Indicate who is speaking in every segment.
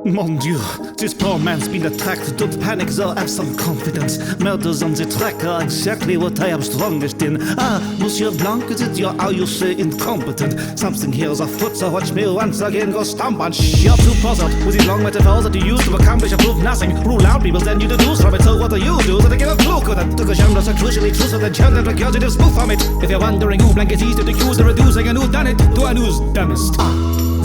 Speaker 1: Mon Dieu, this poor man's been attacked. Don't panic though, have some confidence. Murders on the track are exactly what I am strongest in. Ah, Monsieur Blanc, is it are you so incompetent? Something here's afoot, so watch me once again go stomp on You're too puzzled with these long metaphors that you use to accomplish or prove nothing. Rule out people, then you deduce from it. So what do you do so they get a clue to that? Took a genre so crucially truthful that turned that recursive spoof from it. If you're wondering who Blanc is easy to accuse or reducing and who's done it, to a who's dumbest.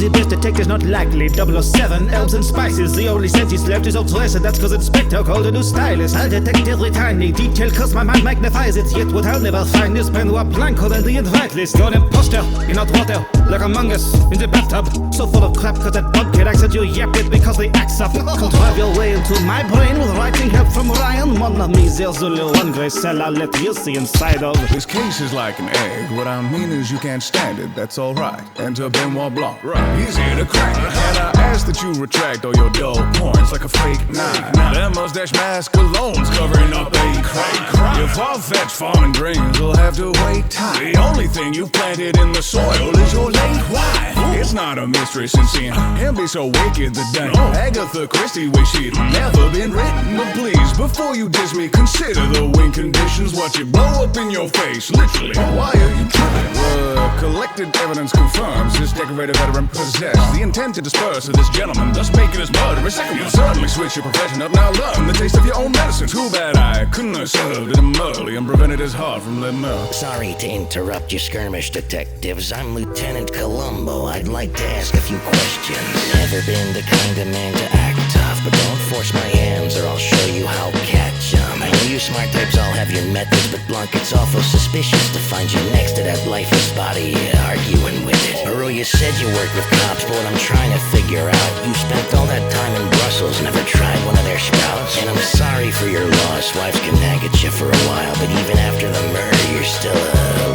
Speaker 1: The best detective's not likely. 007, herbs and spices. The only sense he's left is obsessed, and that's cause Inspector called a new stylist. I'll detect every tiny detail cause my mind magnifies it. Yet what I'll never find is Benoit Blanc than the invite list. You're an imposter, you're not water, like Among Us in the bathtub. So full of crap cause that bug kid acts at you yap it because they axe up. Contrive your way into my brain with writing help from Ryan. Mon ami, there's only one grey cell I'll let you see inside of.
Speaker 2: This case is like an egg. What I mean is you can't stand it, that's alright. Enter Benoit Blanc. Right. He's here to crack it. And I ask that you retract all your dull points like a fake nine. That mustache mask alone's covering up a crime. Your far-fetched farming dreams will have to wait time. The only thing you planted in the soil is your late wife. It's not a mystery since seeing him be so wicked that dang Agatha Christie wish she'd never been written. But please, before you diss me, consider the win conditions. Watch it blow up in your face, literally. Why are you tripping? Collected evidence confirms this decorated veteran possessed the intent to disperse of this gentleman, thus making his murderous second. You certainly switch your profession up, now learn the taste of your own medicine. Too bad I couldn't have served him early and prevented his heart from letting out.
Speaker 3: Sorry to interrupt your skirmish, detectives. I'm Lieutenant Columbo. I'd like to ask a few questions. Never been the kind of man to act tough, but don't force my hands or I'll show you how catch 'em. I know you smart types all have your methods, but Blanc, it's awful suspicious to find you next to that lifeless body arguing with it. Earl, you said you worked with cops, but what I'm trying to figure out, you spent all that time in Brussels, never tried one of their sprouts. And I'm sorry for your loss, wives can nag at you for a while, but even after the murder, you're still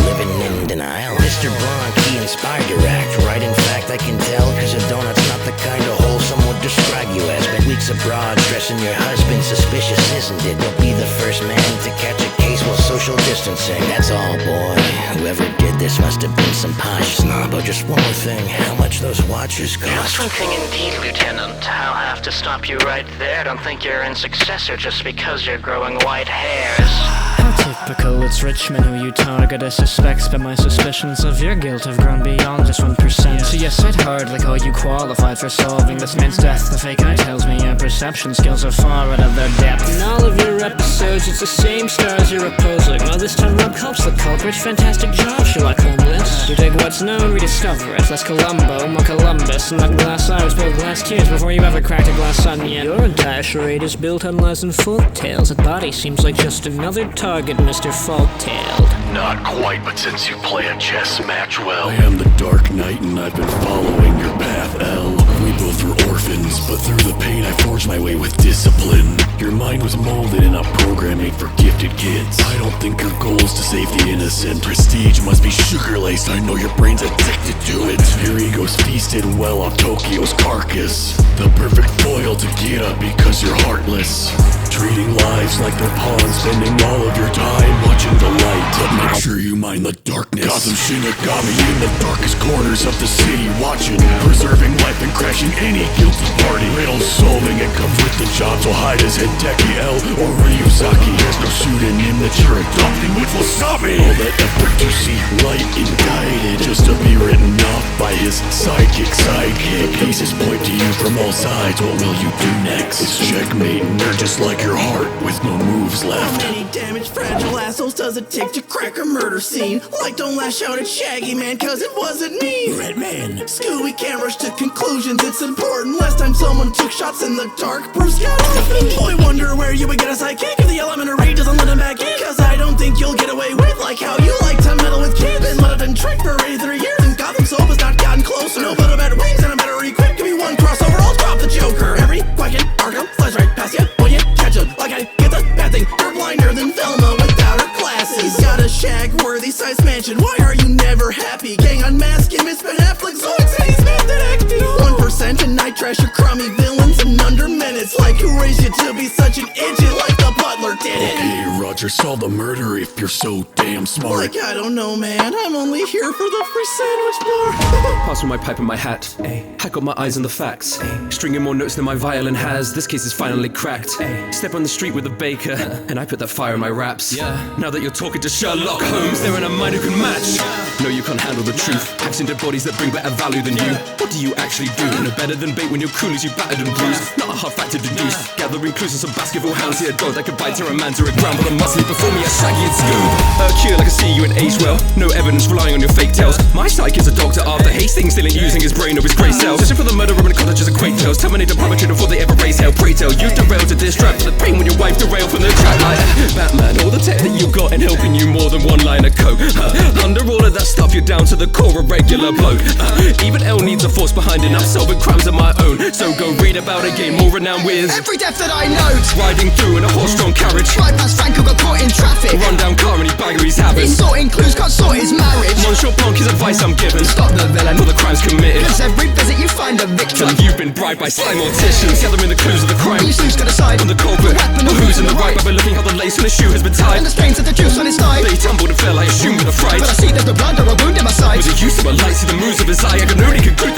Speaker 3: living in denial. Mr. Blanc, he inspired your act, right? In fact, I can tell, cause a donut's not the kind of hole someone would describe you as. Spent weeks abroad, stressing your husband, suspicious, isn't it? Don't be the first man to catch a case while social distancing. That's all, boy. Whoever did this must have been some posh snob. Oh, just one more thing, how much those watches cost?
Speaker 4: Just one thing indeed, Lieutenant. I'll have to stop you right there. Don't think you're in successor just because you're growing white hairs.
Speaker 5: How typical, it's rich men who you target as suspects, but my suspicions of your guilt have grown beyond just 1%. So yes, I'd hardly call you qualified for solving this man's death. The fake eye tells me your perception skills are far out of their depth. In all of your episodes, it's the same stars you're opposing. Well, this time Rob helps the culprit. Fantastic job, Sherlock Holmes. You take what's known, rediscover it. Less Columbo, more Columbus. And that glass eye was built glass tears before you ever cracked a glass onion. Your entire charade is built on lies and folk tales. That body seems like just another target, Mr. Fault-tailed.
Speaker 6: Not quite, but since you play a chess match well.
Speaker 7: I am the Dark Knight and I've been following your path, L. We both were orphans, but through the pain I forged my way with discipline. Your mind was molded in a program made for gifted kids. I don't think your goal is to save the innocent. Prestige must be sugar-laced, I know your brain's addicted to it. Your ego's feasted well off Tokyo's carcass. The perfect foil to get up because you're heartless. Treating lives like they're pawns, spending all of your time watching the light. But make sure you mind the darkness. Gotham Shinigami in the darkest corners of the city watching, preserving life and crashing any guilty party. Riddle solving and come with the job, so hide as Hideki L or Ryuzaki. There's no pseudonym that you're adopting, which will stop me. All that effort to see light indicted, just to be written off by his sidekick. The pieces point to you from all sides, what will you do next? It's checkmate and they're just like your heart with no moves left.
Speaker 8: How many damaged fragile assholes does it take to crack a murder scene? Like, don't lash out at Shaggy, man, cause it wasn't me. Red man, Scooby can't rush to conclusions, it's important. Last time someone took shots in the dark, Bruce got off me. Boy, wonder where you would get a sidekick if the elementary doesn't let him back in. Cause I don't think you'll get away with like how you like to meddle with kids. Been let up and tricked for 83 years and Gotham Soap has not gotten closer. No, but a better wings and a better equipped. Give me one crossover, I'll drop the Joker. Every quack in Arkham flies right past you when you catch him. Like I get the bad thing, you're blinder than Velma without her glasses. He's got a shag-worthy size mansion, why are you never happy? Gang unmasking Miss Ben Affleck Zoids and he's method acting. 1% and night trash your crummy villains in under minutes. Like who raised you to be such an idiot like the butler did it?
Speaker 7: Okay, Roger, solve the murder if you're so damn smart.
Speaker 8: Like, I don't know, man. I'm only here for the free sandwich bar.
Speaker 9: Pass me my pipe and my hat. I got my eyes on the facts. Stringing more notes than my violin has. This case is finally cracked. Step on the street with a baker, and I put that fire in my raps. Now that you're talking to Sherlock Holmes, there ain't a mind who can match. No, you can't handle the truth. I've seen dead bodies that bring better value than you. What do you actually do? No better than bait when your coolies you battered and bruised. Not a hard fact to deduce. Gathering clues on some basketball hounds. See a dog that could bite her, a man to a ground, but I must leave before me a Shaggy and Scoob. Hercule, I can see you in age well. No evidence relying on your fake tales. My psych is a doctor after Hastings still ain't using his brain or his grey cells. Searching for the murderer in cottages and quake tales. Terminate the poetry before they ever raise hell. Pray tell you derailed to distract the pain when your wife derailed from the track like Batman. All the tech that you got in helping you more than one line of coke. Under all of that stuff, you're down to the core, a regular bloke. Even L needs a force behind it. I'm solving crimes of my own. So go read about it, gain more renown with
Speaker 10: every death that I note.
Speaker 9: Riding through in a horse-drawn carriage.
Speaker 10: Right past Franco, got caught in traffic.
Speaker 9: A run-down car and he bagger his habits.
Speaker 10: He's sorting clues, can't sort his marriage.
Speaker 9: Monsieur Blanc is advice I'm given.
Speaker 10: Stop the villain
Speaker 9: for the crimes committed.
Speaker 10: Cause every visit you find a victim.
Speaker 9: And you've been bribed by sly morticians. Gathering the clues of the crime.
Speaker 10: Each loose got a side
Speaker 9: on the culprit. But who's in the right? By looking how the lace on his shoe has been tied.
Speaker 10: And the stains of the juice on his thigh.
Speaker 9: They tumbled and fell, I assume with a fright.
Speaker 10: But I see there's the blood or a wound in my side.
Speaker 9: With the use of a light, see the moves of his eye. I can only conclude